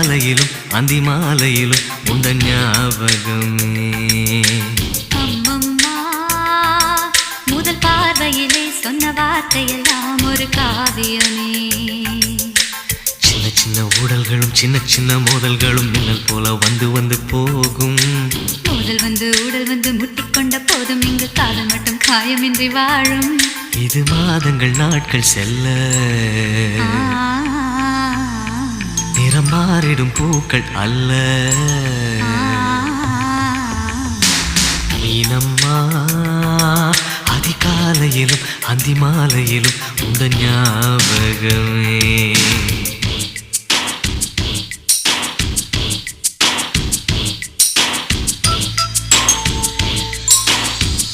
அதிகாலையிலும் அந்தி மாலையிலும் உண்ட ஞாபகமே. அம்மம்மா முதல் பார்வையிலே சொன்ன வார்த்தையெல்லாம் ஒரு காவியமே. சின்ன சின்ன ஊடல்களும் சின்ன சின்ன மோதல்களும் மின்னல் போல வந்து வந்து போகும். மோதல் வந்து ஊடல் வந்து முட்டிக்கொண்ட போதும் இங்கு காதல் மட்டும் காயமின்றி வாழும். இது மாதங்கள் நாட்கள் செல்ல நிறம் மாறிடும் பூக்கள் அல்ல. மீனம்மா அதிகாலையிலும் அந்தி மாலையிலும் உந்த ஞாபகமே.